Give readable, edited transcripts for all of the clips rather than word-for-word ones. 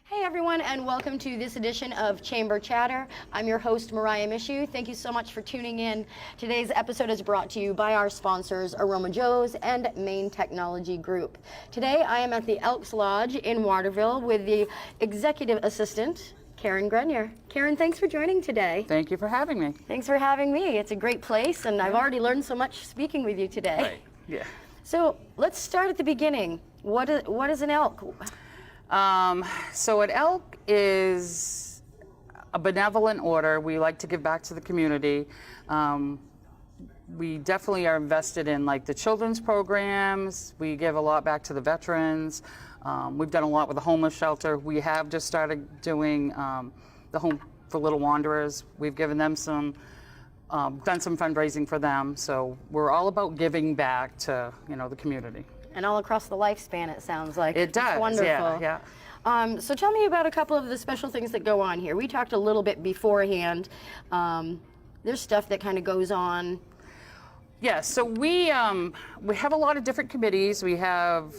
Hey everyone, and welcome to this edition of Chamber Chatter. I'm your host, Meryia Currie-Michaud. Thank you so much for tuning in. Today's episode is brought to you by our sponsors, Aroma Joe's and Maine Technology Group. Today, I am at the Elks Lodge in Waterville with the executive assistant, Karen Grenier. Karen, thanks for joining today. Thank you for having me. Thanks for having me. It's a great place, and I've already learned so much speaking with you today. Right. Yeah. So let's start at the beginning. What is an elk? So an elk is a benevolent order. We like to give back to the community. We definitely are invested in like the children's programs. We give a lot back to the veterans. We've done a lot with the homeless shelter. We have just started doing the Home for Little Wanderers. We've given them some, done some fundraising for them. So we're all about giving back to, the community. And all across the lifespan, it sounds like. It does, it's wonderful. yeah. So tell me about a couple of the special things that go on here. We talked a little bit beforehand. There's stuff that kind of goes on. Yeah, so we have a lot of different committees. We have,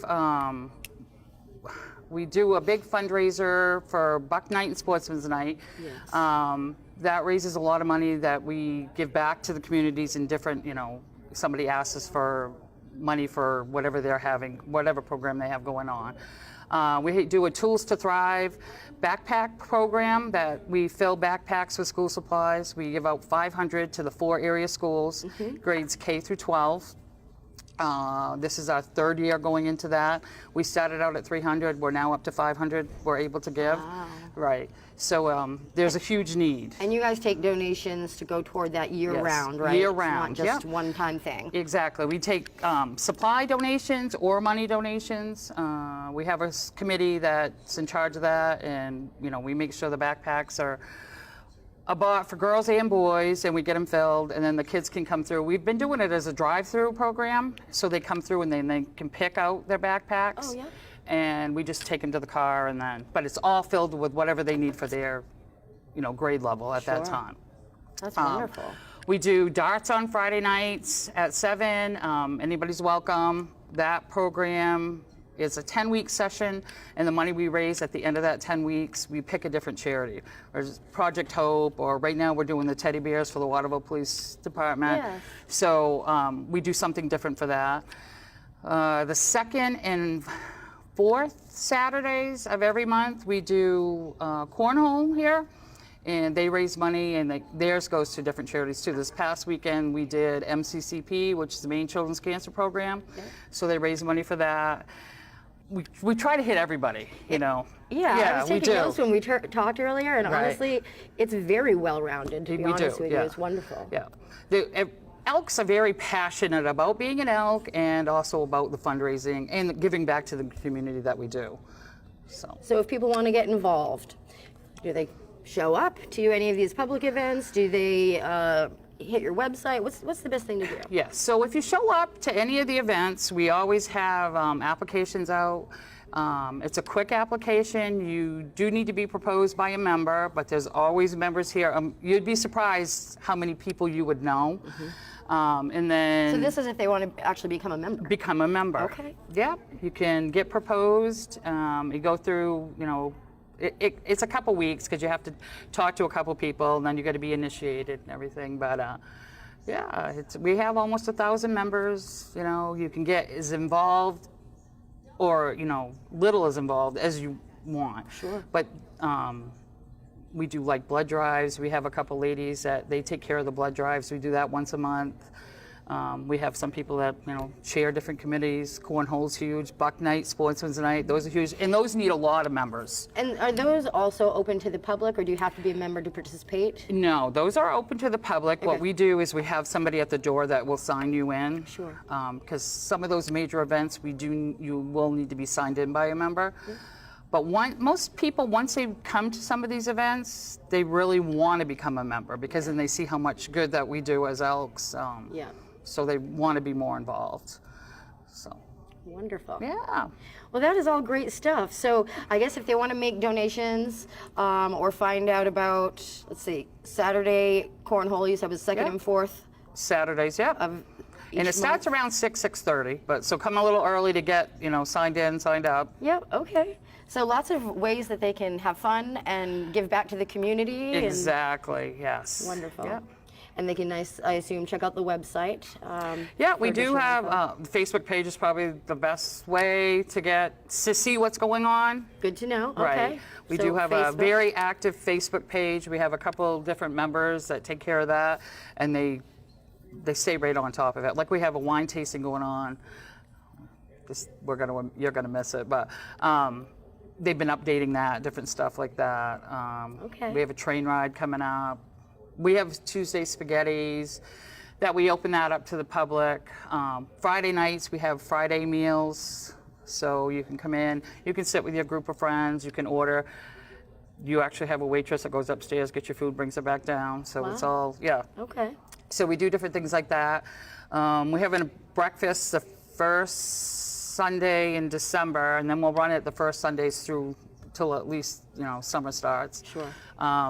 we do a big fundraiser for Buck Night and Sportsman's Night. Yes. That raises a lot of money that we give back to the communities in different, somebody asks us for money for whatever they're having, whatever program they have going on. We do a Tools to Thrive backpack program that we fill backpacks with school supplies. We give out 500 to the 4 area schools, grades K through 12. This is our 3rd year going into that. We started out at 300. We're now up to 500 we're able to give. Wow. Right. So there's a huge need. And you guys take donations to go toward that year-round, Yes, right? year-round, It's not just one-time thing. Exactly. We take supply donations or money donations. We have a committee that's in charge of that, and we make sure the backpacks are bought for girls and boys, and we get them filled, and then the kids can come through. We've been doing it as a drive-through program, so they come through and then they can pick out their backpacks. Oh, yeah. And we just take them to the car, and then, but it's all filled with whatever they need for their, grade level at that Sure. time. That's wonderful. We do darts on Friday nights at 7. Anybody's welcome. That program is a 10-week session, and the money we raise at the end of that 10 weeks, we pick a different charity. There's Project Hope, or right now we're doing the teddy bears for the Waterville Police Department. Yes. So we do something different for that. The 2nd and 4th Saturdays of every month, we do cornhole here, and they raise money, and theirs goes to different charities too. This past weekend, we did MCCP, which is the Maine Children's Cancer Program. Okay. So they raise money for that. We try to hit everybody, Yeah, I was taking notes when we talked earlier, and Right. honestly, it's very well-rounded, to be honest with you. It's wonderful. Yeah. Elks are very passionate about being an elk and also about the fundraising and giving back to the community that we do. So if people want to get involved, do they show up to any of these public events? Do they hit your website? What's the best thing to do? Yes, so if you show up to any of the events, we always have applications out. It's a quick application. You do need to be proposed by a member, but there's always members here. You'd be surprised how many people you would know. And then... So this is if they want to actually become a member? Become a member. Okay. Yeah, you can get proposed. You go through, it's a couple weeks because you have to talk to a couple people, and then you got to be initiated and everything. But yeah, we have almost 1,000 members. You can get as involved or little as involved as you want. Sure. But we do like blood drives. We have a couple ladies that they take care of the blood drives. We do that once a month. We have some people that chair different committees. Cornhole's huge. Buck Night, Sportsman's Night, those are huge, and those need a lot of members. And are those also open to the public, or do you have to be a member to participate? No, those are open to the public. Okay. What we do is we have somebody at the door that will sign you in. Sure. Because some of those major events, you will need to be signed in by a member. Mm-hmm. But most people, once they come to some of these events, they really want to become a member because then they see how much good that we do as Elks. Yeah. So they want to be more involved. So. Wonderful. Yeah. Well, that is all great stuff. So I guess if they want to make donations or find out about, let's see, Saturday cornhole, you said was 2nd and 4th? Saturdays, yeah. And it starts around 6:30, but so come a little early to get, signed in, signed up. Yep, okay. So lots of ways that they can have fun and give back to the community. Exactly, yes. Wonderful. Yep. And they can, I assume, check out the website. Yeah, we for do additional have, info. the Facebook page is probably the best way to see what's going on. Good to know. Okay. Right. We So do have a Facebook. very active Facebook page. We have a couple different members that take care of that, and they stay right on top of it. Like we have a wine tasting going on. You're gonna miss it, but they've been updating that, different stuff like that. Okay. We have a train ride coming up. We have Tuesday spaghettis that we open that up to the public. Friday nights we have Friday meals, so you can come in, you can sit with your group of friends, you can order. You actually have a waitress that goes upstairs, gets your food, brings it back down. So it's all, yeah. Okay. So we do different things like that. We have a breakfast the first Sunday in December, and then we'll run it the first Sundays through till at least summer starts. Sure.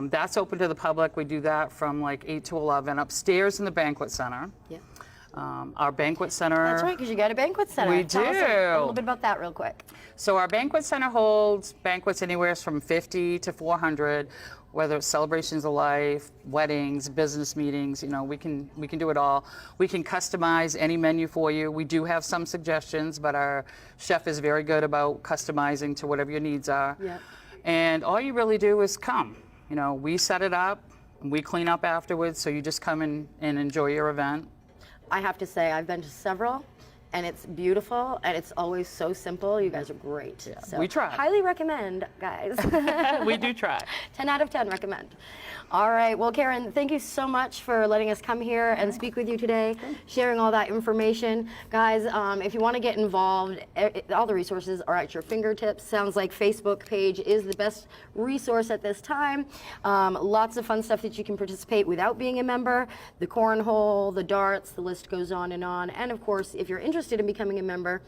That's open to the public. We do that from like 8 to 11 upstairs in the banquet center. Yeah. Our banquet center. That's right, because you got a banquet center. We Tell us do. a little bit about that real quick. So our banquet center holds banquets anywhere from 50 to 400, whether it's celebrations of life, weddings, business meetings. We can do it all. We can customize any menu for you. We do have some suggestions, but our chef is very good about customizing to whatever your needs are. Yep. And all you really do is come. We set it up, and we clean up afterwards, so you just come in and enjoy your event. I have to say, I've been to several, and it's beautiful, and it's always so simple. You guys are great. Yeah, So we try. Highly recommend, guys. We do try. 10 out of 10 recommend. All right. Well, Karen, thank you so much for letting us come here and speak with you today, sharing all that information. Guys, if you want to get involved, all the resources are at your fingertips. Sounds like Facebook page is the best resource at this time. Lots of fun stuff that you can participate without being a member. The cornhole, the darts, the list goes on. And of course, if you're interested in becoming a member,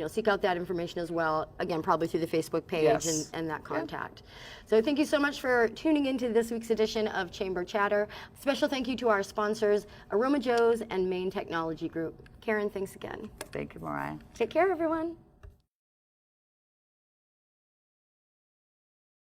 seek out that information as well. Again, probably through the Facebook page Yes. and that contact. So thank you so much for tuning into this week's edition of Chamber Chatter. Special thank you to our sponsors, Aroma Joe's and Maine Technology Group. Karen, thanks again. Thank you, Mariah. Take care, everyone.